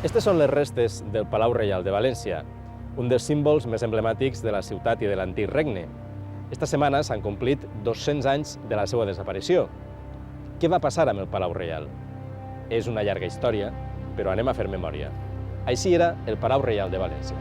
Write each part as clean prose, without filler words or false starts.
Aquestes són les restes del Palau Reial de València, un dels símbols més emblemàtics de la ciutat i de l'antic regne. Esta setmana s'han complit 200 anys de la seva desaparició. Què va passar amb el Palau Reial? És una llarga història, però anem a fer memòria. Així era el Palau Reial de València.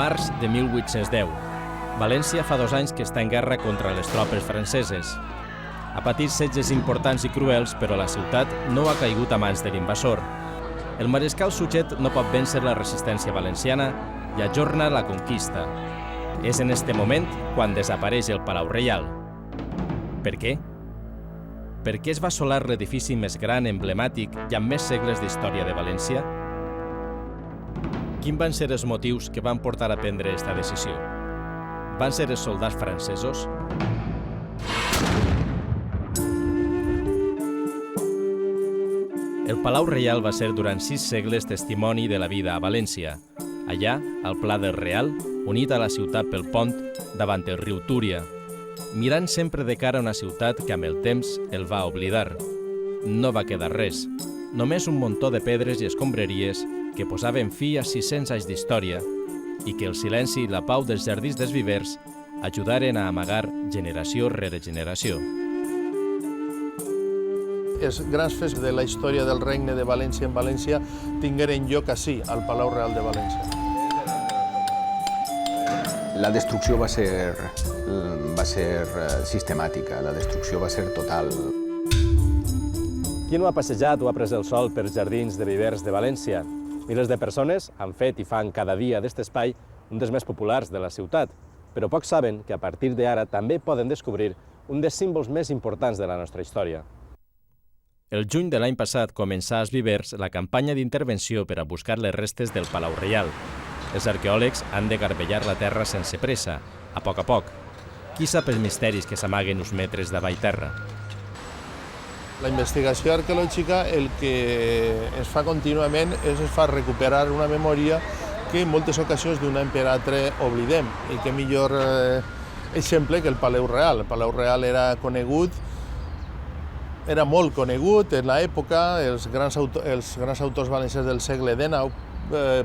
Març de 1810. València fa 2 anys que està en guerra contra les tropes franceses. Ha patit setges importants i cruels, però la ciutat no ha caigut a mans de l'invasor. El mariscal Suchet no pot vèncer la resistència valenciana i ajorna la conquista. És en este moment quan desapareix el Palau Reial. Per què? Per què es va assolar l'edifici més gran, emblemàtic i amb més segles d'història de València? Quins van ser els motius que van portar a prendre aquesta decisió? Van ser els soldats francesos? El Palau Reial va ser durant 6 segles testimoni de la vida a València. Allà, al Pla del Real, unit a la ciutat pel pont, davant el riu Túria, mirant sempre de cara a una ciutat que amb el temps el va oblidar. No va quedar res, només un muntó de pedres i escombraries que posaven fi a 600 anys d'història i que el silenci i la pau dels jardins dels vivers ajudaren a amagar generació rere generació. Els grans fets de la història del Regne de València en València tingueren lloc ací, al Palau Real de València. La destrucció va ser sistemàtica, la destrucció va ser total. Qui no ha passejat o ha pres el sol pels jardins de vivers de València? Milers de persones han fet i fan cada dia d'aquest espai un dels més populars de la ciutat, però pocs saben que a partir d'ara també poden descobrir un dels símbols més importants de la nostra història. El juny de l'any passat començà als vivers la campanya d'intervenció per a buscar les restes del Palau Reial. Els arqueòlegs han de garbellar la terra sense pressa, a poc. Qui sap els misteris que s'amaguen uns metres davall terra? La investigació arqueològica el que es fa contínuament és recuperar una memòria que en moltes ocasions d'un emperadre oblidem, i que millor exemple que el Palau Real. El Palau Real era molt conegut en l'època, els grans autors valencians del segle XIX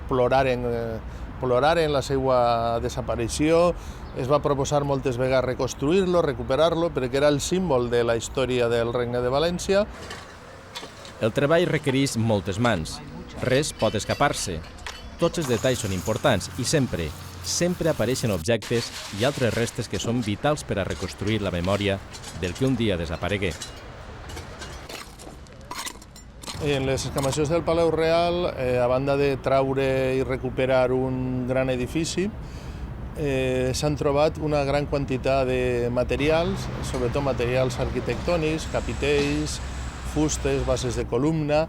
ploraren la seva desaparició. Es va proposar moltes vegades reconstruir-lo, recuperar-lo, perquè era el símbol de la història del Regne de València. El treball requereix moltes mans. Res pot escapar-se. Tots els detalls són importants i sempre apareixen objectes i altres restes que són vitals per a reconstruir la memòria del que un dia desaparegué. En les excavacions del Palau Real, a banda de traure i recuperar un gran edifici, s'han trobat una gran quantitat de materials, sobretot materials arquitectònics, capitells, fustes, bases de columna,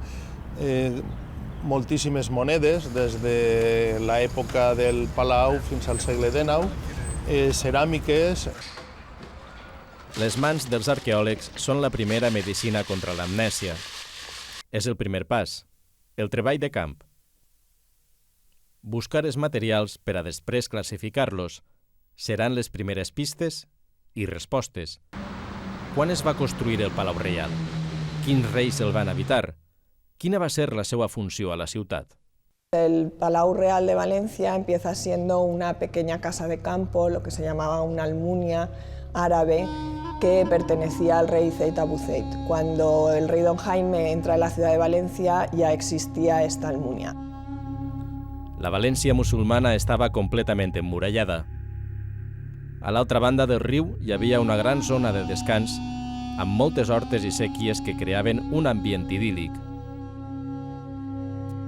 moltíssimes monedes des de l'època del Palau fins al segle XIX, ceràmiques. Les mans dels arqueòlegs són la primera medicina contra l'amnèsia. És el primer pas, el treball de camp. Buscar els materials per a després classificar-los seran les primeres pistes i respostes. Quan es va construir el Palau Reial? Quins reis el van habitar? Quina va ser la seva funció a la ciutat? El Palau Real de Valencia empieza siendo una pequeña casa de campo, lo que se llamaba una almunia árabe, que pertenecía al rey Zeid Abu Zeid. Cuando el rey Don Jaime entra en la ciudad de Valencia ya existía esta almunia. La València musulmana estava completament emmurallada. A l'altra banda del riu hi havia una gran zona de descans amb moltes hortes i séquies que creaven un ambient idíl·lic.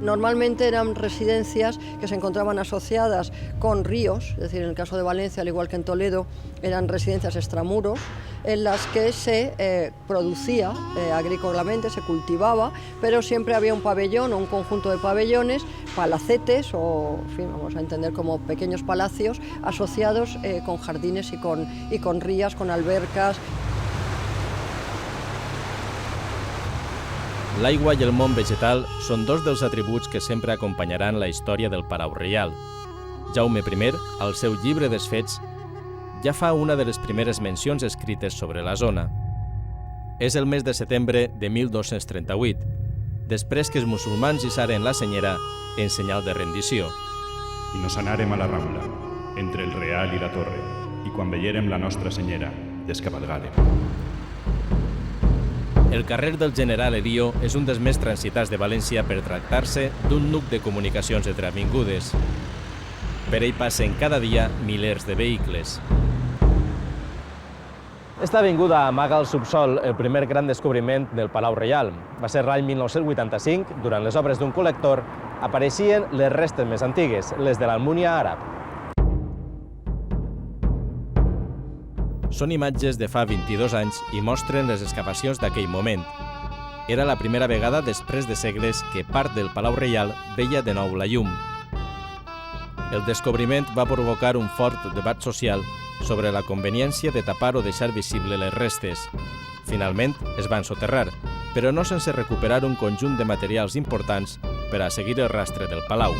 Normalmente eran residencias que se encontraban asociadas con ríos, es decir, en el caso de Valencia, al igual que en Toledo, eran residencias extramuros, en las que se producía agrícolamente, se cultivaba, pero siempre había un pabellón o un conjunto de pabellones, palacetes o, en fin, vamos a entender como pequeños palacios asociados con jardines y con rías, con albercas. L'aigua i el món vegetal són dos dels atributs que sempre acompanyaran la història del Palau Reial. Jaume I, al seu llibre dels fets, ja fa una de les primeres mencions escrites sobre la zona. És el mes de setembre de 1238, després que els musulmans hissaren la senyera en senyal de rendició. I nos anàrem a la Rambla, entre el Real i la Torre, i quan veiérem la nostra senyera, descabalgàrem. El carrer del General Elío és un dels més transitats de València per tractar-se d'un nuc de comunicacions entre avingudes. Per ell passen cada dia milers de vehicles. Esta avinguda amaga al subsol el primer gran descobriment del Palau Reial. Va ser l'any 1985, durant les obres d'un col·lector, apareixien les restes més antigues, les de l'Almúnia àrab. Són imatges de fa 22 anys i mostren les excavacions d'aquell moment. Era la primera vegada després de segles que part del Palau Reial veia de nou la llum. El descobriment va provocar un fort debat social sobre la conveniència de tapar o deixar visible les restes. Finalment es van soterrar, però no sense recuperar un conjunt de materials importants per a seguir el rastre del palau.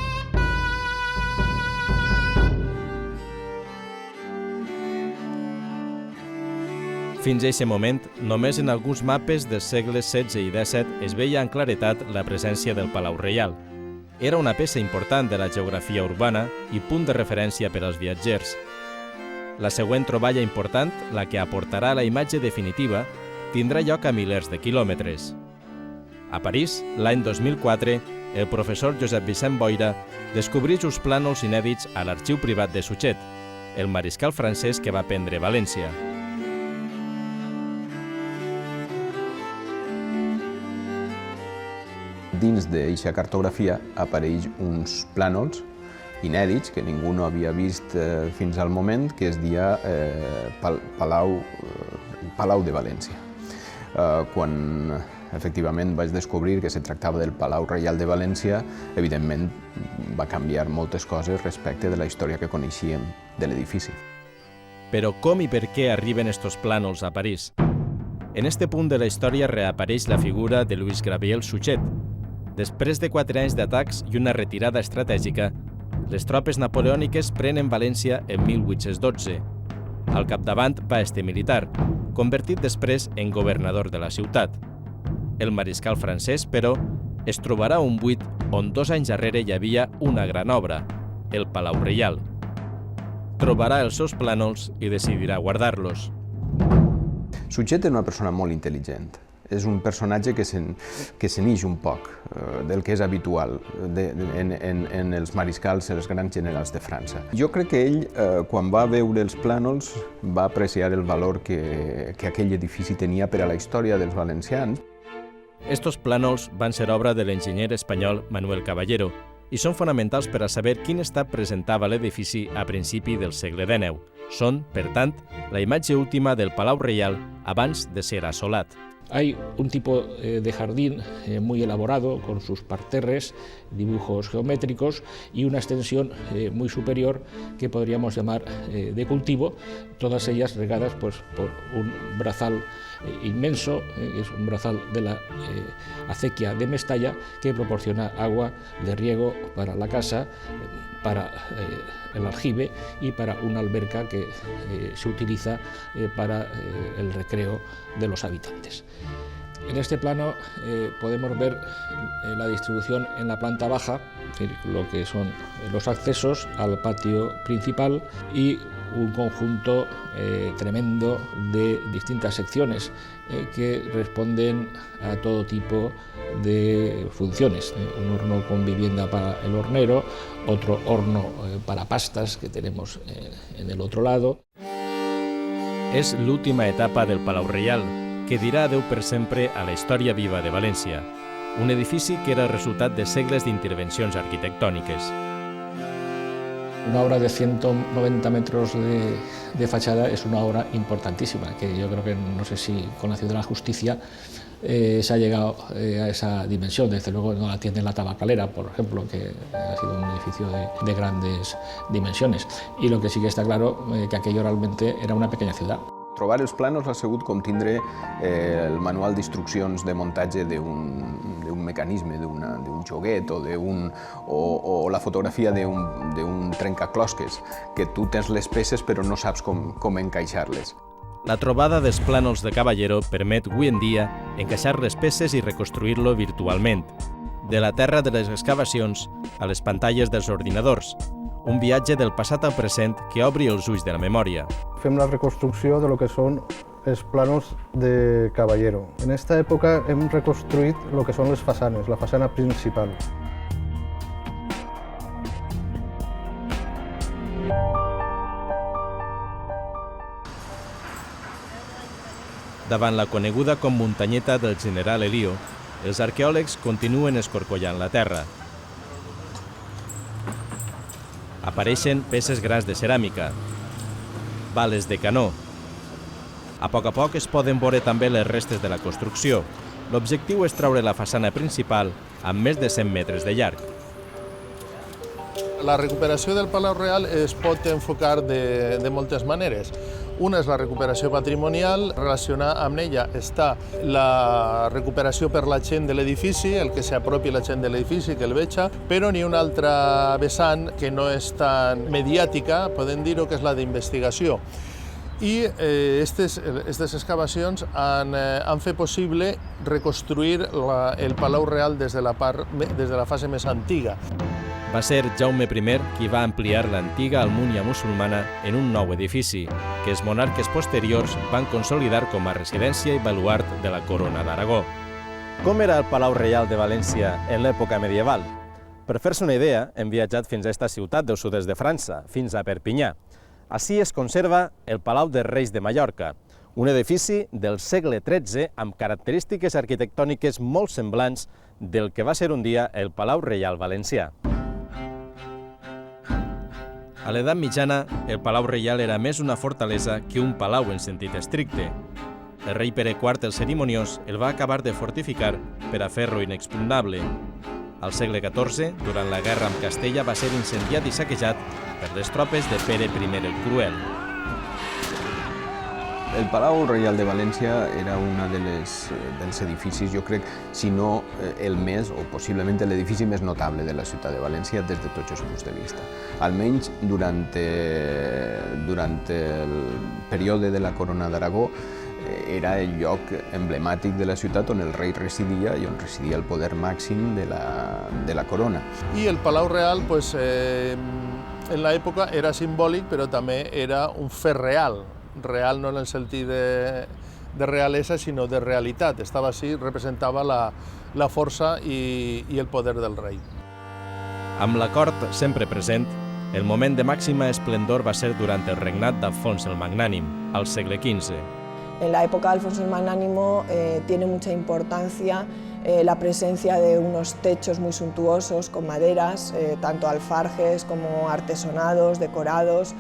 Fins a aquest moment, només en alguns mapes dels segles XVI i XVII es veia en claretat la presència del Palau Reial. Era una peça important de la geografia urbana i punt de referència per als viatgers. La següent troballa important, la que aportarà la imatge definitiva, tindrà lloc a milers de quilòmetres. A París, l'any 2004, el professor Josep Vicent Boira descobreix uns plànols inèdits a l'arxiu privat de Suchet, el mariscal francès que va prendre València. Dins d'eixa cartografia apareix uns plànols inèdits que ningú no havia vist fins al moment, que es deia Palau de València. Quan efectivament vaig descobrir que se tractava del Palau Reial de València, evidentment va canviar moltes coses respecte de la història que coneixíem de l'edifici. Però com i per què arriben estos plànols a París? En este punt de la història reapareix la figura de Louis Graviel Suchet. Després de 4 anys d'atacs i una retirada estratègica, les tropes napoleòniques prenen València en 1812. Al capdavant va este militar, convertit després en governador de la ciutat. El mariscal francès, però, es trobarà un buit on 2 anys darrere hi havia una gran obra, el Palau Reial. Trobarà els seus plànols i decidirà guardar-los. Suchet és una persona molt intel·ligent. És un personatge que se n'ix un poc del que és habitual en els mariscals, els grans generals de França. Jo crec que ell, quan va veure els plànols, va apreciar el valor que aquell edifici tenia per a la història dels valencians. Estos plànols van ser obra de l'enginyer espanyol Manuel Caballero i són fonamentals per a saber quin estat presentava l'edifici a principi del segle XIX. Són, per tant, la imatge última del Palau Reial abans de ser assolat. Hay un tipo de jardín muy elaborado, con sus parterres, dibujos geométricos y una extensión muy superior que podríamos llamar de cultivo, todas ellas regadas por un brazal inmenso, que es un brazal de la acequia de Mestalla, que proporciona agua de riego para la casa, para el aljibe y para una alberca que se utiliza para el recreo de los habitantes. En este plano podemos ver la distribución en la planta baja, es decir, lo que son los accesos al patio principal y un conjunto tremendo de distintas secciones que responden a todo tipo de funciones. Un horno con vivienda para el hornero, otro horno para pastas que tenemos en el otro lado. És l'última etapa del Palau Reial, que dirà adeu per sempre a la història viva de València. un edifici que era el resultat de segles d'intervencions arquitectòniques. Una obra de 190 metros de fachada es una obra importantísima, que yo creo que, no sé si con la Ciudad de la Justicia se ha llegado a esa dimensión. Desde luego no la tiene la Tabacalera, por ejemplo, que ha sido un edificio de grandes dimensiones. Y lo que sí que está claro, que aquello realmente era una pequeña ciudad. Trobar els plànols ha sigut com tindre el manual d'instruccions de muntatge d'un mecanisme, d'un joguet o la fotografia d'un trencaclosques, que tu tens les peces però no saps com encaixar-les. La trobada dels plànols de Caballero permet avui en dia encaixar les peces i reconstruir-lo virtualment, de la terra de les excavacions a les pantalles dels ordinadors, un viatge del passat al present que obri els ulls de la memòria. Fem la reconstrucció de lo que són els plànols de Caballero. En aquesta època hem reconstruït el que són les façanes, la façana principal. Davant la coneguda com muntanyeta del general Elío, els arqueòlegs continuen escorcollant la terra. Apareixen peces grans de ceràmica, bales de canó. A poc es poden veure també les restes de la construcció. L'objectiu és treure la façana principal amb més de 100 metres de llarg. La recuperació del Palau Real es pot enfocar de moltes maneres. Una és la recuperació patrimonial, relacionada amb ella està la recuperació per la gent de l'edifici, el que s'apropi la gent de l'edifici, que el veja, però n'hi ha una altra vessant que no és tan mediàtica, podem dir-ho, que és la d'investigació. I aquestes excavacions han fet possible reconstruir el Palau Real des de la fase més antiga. Va ser Jaume I qui va ampliar l'antiga Almunia musulmana en un nou edifici, que els monarques posteriors van consolidar com a residència i baluart de la Corona d'Aragó. Com era el Palau Reial de València en l'època medieval? Per fer-se una idea, hem viatjat fins a esta ciutat del sud-est de França, fins a Perpinyà. Ací es conserva el Palau dels Reis de Mallorca, un edifici del segle XIII amb característiques arquitectòniques molt semblants del que va ser un dia el Palau Reial Valencià. A l'edat mitjana, el Palau Reial era més una fortalesa que un palau en sentit estricte. El rei Pere IV el Cerimoniós el va acabar de fortificar per a fer-lo inexpugnable. Al segle XIV, durant la guerra amb Castella, va ser incendiat i saquejat per les tropes de Pere I el Cruel. El Palau Reial de València era un dels edificis, jo crec, si no el més, o possiblement l'edifici més notable de la ciutat de València des de tots els punts de vista. Almenys durant el període de la Corona d'Aragó era el lloc emblemàtic de la ciutat on el rei residia i on residia el poder màxim de la corona. I el Palau Real, en l'època, era simbòlic, però també era un fet real. Real no en el sentit de realesa, sinó de realitat. Estava així, representava la força i el poder del rei. Amb la cort sempre present, el moment de màxima esplendor va ser durant el regnat d'Alfons el Magnànim, al segle XV. En la época de Alfonso el Magnánimo tiene mucha importancia la presencia de unos techos muy suntuosos con maderas, tanto alfarjes como artesonados, decorados.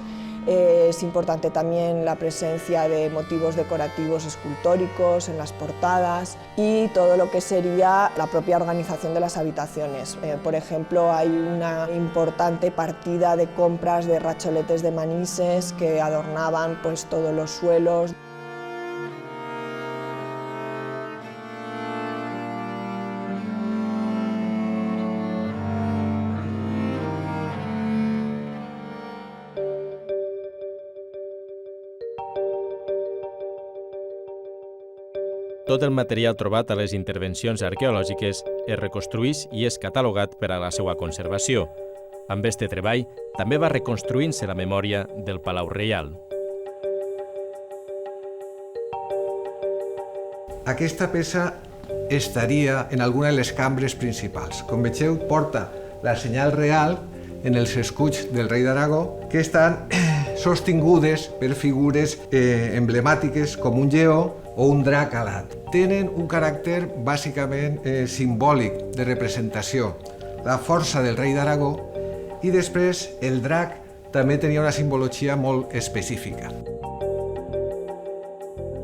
Es importante también la presencia de motivos decorativos escultóricos en las portadas y todo lo que sería la propia organización de las habitaciones. Por ejemplo, hay una importante partida de compras de racholetes de manises que adornaban todos los suelos. Tot el material trobat a les intervencions arqueològiques es reconstruïx i és catalogat per a la seva conservació. Amb este treball també va reconstruint-se la memòria del Palau Reial. Aquesta peça estaria en alguna de les cambres principals. Com vegeu, porta la senyal real en els escuts del rei d'Aragó, que estan sostingudes per figures emblemàtiques com un lleó o un drac alat. Tenen un caràcter bàsicament simbòlic de representació, la força del rei d'Aragó, i després el drac també tenia una simbologia molt específica.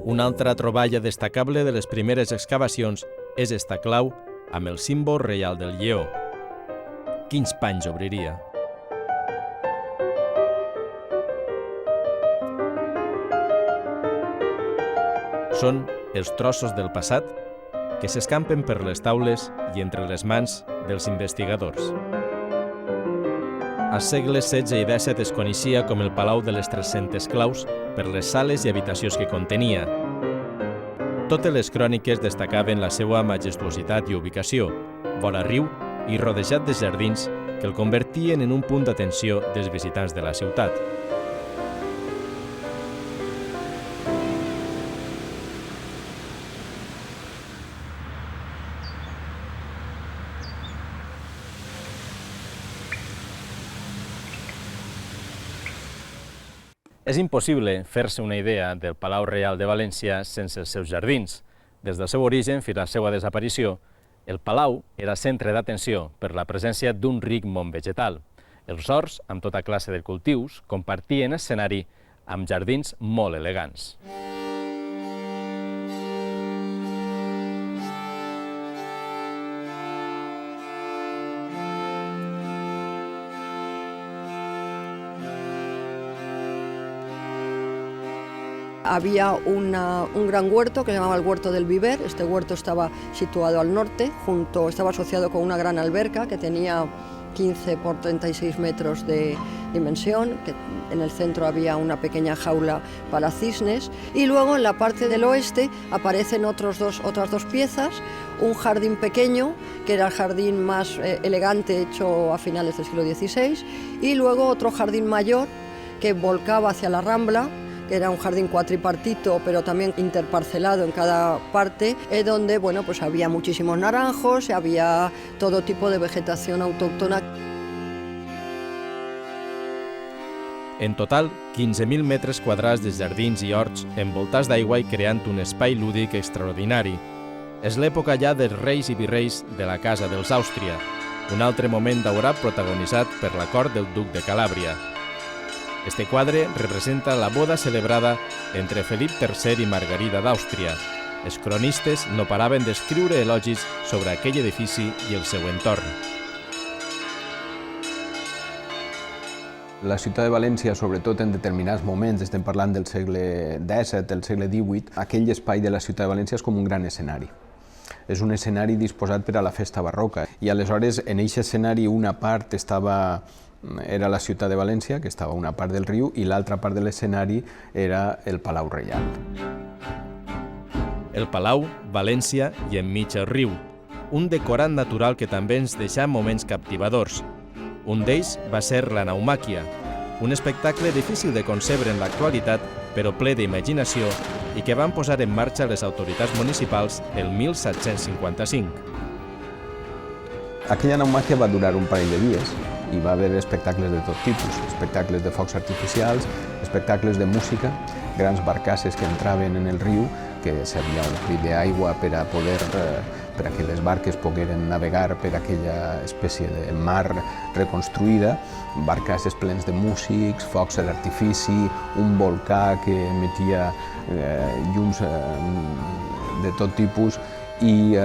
Una altra troballa destacable de les primeres excavacions és esta clau amb el símbol reial del lleó. Quins panys obriria! Són els trossos del passat que s'escampen per les taules i entre les mans dels investigadors. Als segles XVI i XVII es coneixia com el Palau de les 300 claus per les sales i habitacions que contenia. Totes les cròniques destacaven la seva majestuositat i ubicació, vora riu i rodejat de jardins que el convertien en un punt d'atenció dels visitants de la ciutat. És impossible fer-se una idea del Palau Reial de València sense els seus jardins. Des del seu origen fins a la seva desaparició, el palau era centre d'atenció per la presència d'un ric món vegetal. Els horts, amb tota classe de cultius, compartien escenari amb jardins molt elegants. Había un gran huerto que se llamaba el Huerto del Viver. Este huerto estaba situado al norte, estaba asociado con una gran alberca que tenía 15 por 36 metros de dimensión, que en el centro había una pequeña jaula para cisnes, y luego en la parte del oeste aparecen otras dos piezas, un jardín pequeño, que era el jardín más elegante hecho a finales del siglo XVI, y luego otro jardín mayor que volcaba hacia la Rambla, que era un jardín cuatripartito, pero también interparcelado en cada parte, donde pues había muchísimos naranjos, había todo tipo de vegetación autóctona. En total, 15.000 metres quadrats de jardins i horts envoltats d'aigua i creant un espai lúdic extraordinari. És l'època ja dels reis i virreis de la Casa dels Àustria, un altre moment daurat protagonitzat per la cort del duc de Calàbria. Este quadre representa la boda celebrada entre Felip III i Margarida d'Àustria. Els cronistes no paraven d'escriure elogis sobre aquell edifici i el seu entorn. La ciutat de València, sobretot en determinats moments, estem parlant del segle XVII, del segle XVIII, aquell espai de la ciutat de València és com un gran escenari. És un escenari disposat per a la festa barroca i aleshores en aquest escenari una part era la ciutat de València, que estava a una part del riu, i l'altra part de l'escenari era el Palau Reial. El Palau, València i enmig el riu, un decorat natural que també ens deixà moments captivadors. Un d'ells va ser la naumàquia, un espectacle difícil de concebre en l'actualitat, però ple d'imaginació i que van posar en marxa les autoritats municipals el 1755. Aquella naumàquia va durar un parell de dies i va haver espectacles de tot tipus, espectacles de focs artificials, espectacles de música, grans barcasses que entraven en el riu, que s'havia omplit d'aigua per a que les barques pogueren navegar per aquella espècie de mar reconstruïda, barcasses plens de músics, focs d'artifici, un volcà que emetia llums de tot tipus, i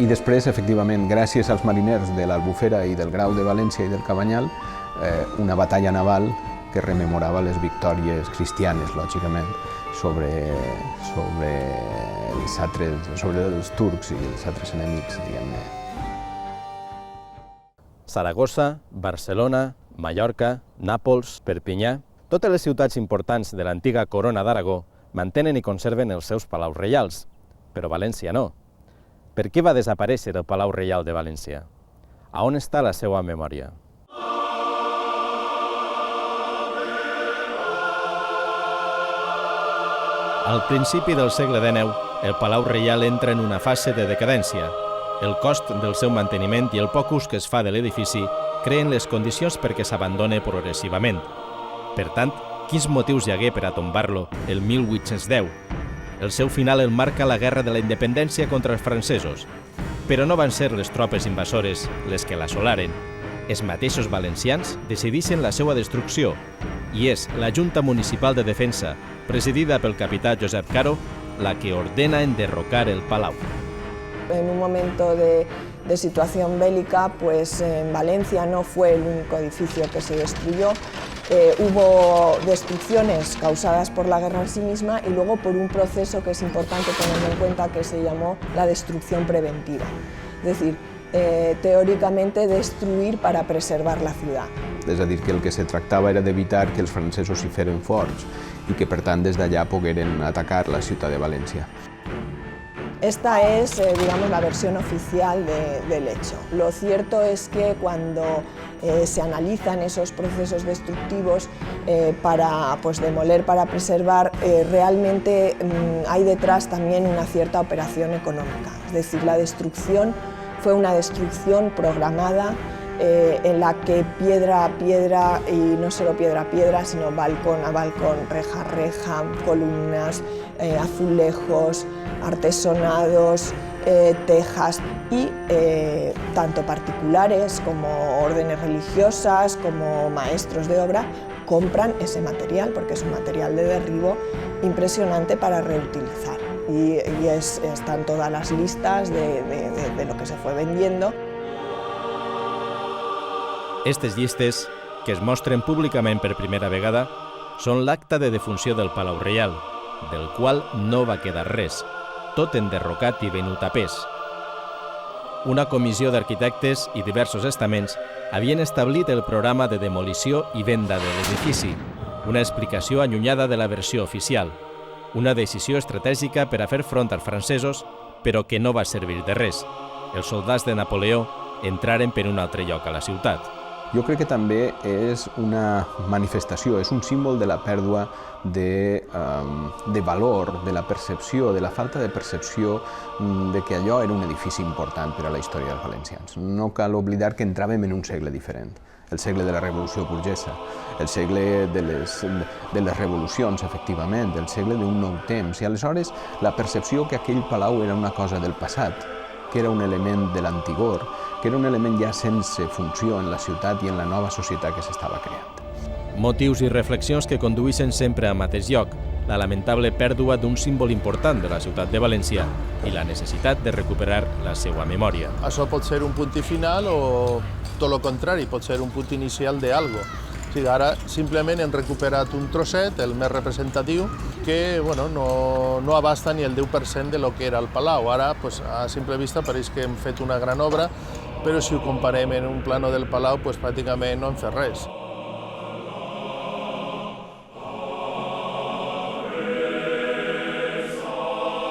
després, efectivament, gràcies als mariners de l'Albufera i del Grau de València i del Cabanyal, una batalla naval que rememorava les victòries cristianes, lògicament, sobre els turcs i els altres enemics, diguem-ne. Saragossa, Barcelona, Mallorca, Nàpols, Perpinyà, totes les ciutats importants de l'antiga Corona d'Aragó mantenen i conserven els seus palaus reials, però València no. Per què va desaparèixer el Palau Reial de València? A on està la seva memòria? Al principi del segle XIX, el Palau Reial entra en una fase de decadència. El cost del seu manteniment i el poc ús que es fa de l'edifici creen les condicions perquè s'abandone progressivament. Per tant, quins motius hi hagué per a tombar-lo el 1810. El seu final el marca la Guerra de la Independència contra els francesos, però no van ser les tropes invasores les que l'assolaren. Els mateixos valencians decidixen la seva destrucció i és la Junta Municipal de Defensa, presidida pel capità Josep Caro, la que ordena enderrocar el palau. En un momento de situación bélica, pues en Valencia no fue el único edificio que se destruyó. Hubo destrucciones causadas por la guerra en sí misma y luego por un proceso que es importante tener en cuenta que se llamó la destrucción preventiva. Es decir, teòricamente destruir para preservar la ciutat. És a dir, que el que se tractava era d'evitar que els francesos s'hi feren forts i que, per tant, des d'allà pogueren atacar la ciutat de València. Esta es, digamos, la versión oficial del hecho. Lo cierto es que cuando se analizan esos procesos destructivos para demoler, para preservar, realmente hay detrás también una cierta operación económica. Es decir, la destrucción fue una destrucción programada en la que piedra a piedra, y no solo piedra a piedra, sino balcón a balcón, reja a reja, columnas, azulejos, artesonados, tejas y tanto particulares como órdenes religiosas como maestros de obra compran ese material porque es un material de derribo impresionante para reutilizar y están todas las listas de lo que se fue vendiendo. Estes llistes, que es mostren públicament per primera vegada, són l'acta de defunció del Palau Reial, del qual no va quedar res, tot enderrocat i venut a pes. Una comissió d'arquitectes i diversos estaments havien establit el programa de demolició i venda de l'edifici, una explicació allunyada de la versió oficial, una decisió estratègica per a fer front als francesos, però que no va servir de res. Els soldats de Napoleó entraren per un altre lloc a la ciutat. Jo crec que també és una manifestació, és un símbol de la pèrdua de valor, de la percepció, de la falta de percepció de que allò era un edifici important per a la història dels valencians. No cal oblidar que entràvem en un segle diferent, el segle de la revolució burgesa, el segle de les revolucions, efectivament, el segle d'un nou temps. I aleshores la percepció que aquell palau era una cosa del passat, que era un element de l'antigor, que era un element ja sense funció en la ciutat i en la nova societat que s'estava creant. Motius i reflexions que conduïssin sempre al mateix lloc, la lamentable pèrdua d'un símbol important de la ciutat de València i la necessitat de recuperar la seva memòria. Això pot ser un punt final o tot el contrari, pot ser un punt inicial d'algo. O sigui, ara simplement hem recuperat un trosset, el més representatiu, que no abasta ni el 10% de lo que era el Palau. Ara, a simple vista, pareix que hem fet una gran obra, però si ho comparem en un plano del Palau, pràcticament no hem fet res.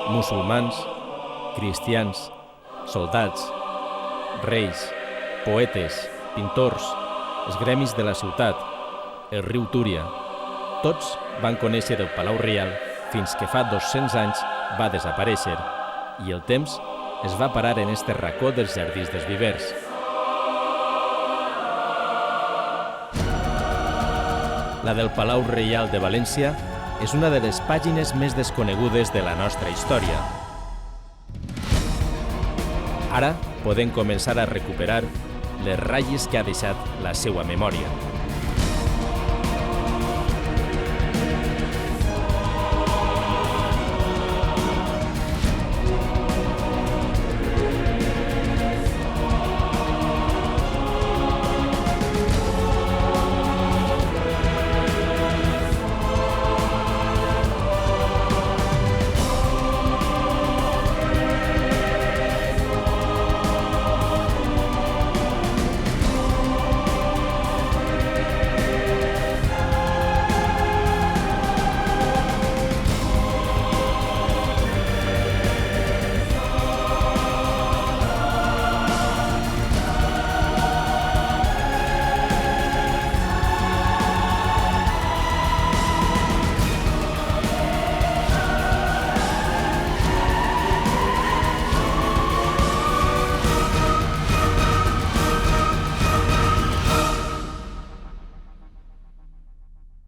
Musulmans, cristians, soldats, reis, poetes, pintors, els gremis de la ciutat, el riu Túria, tots van conèixer el Palau Reial fins que fa 200 anys va desaparèixer i el temps es va parar en este racó dels jardins dels vivers. La del Palau Reial de València és una de les pàgines més desconegudes de la nostra història. Ara podem començar a recuperar les ratlles que ha deixat la seva memòria.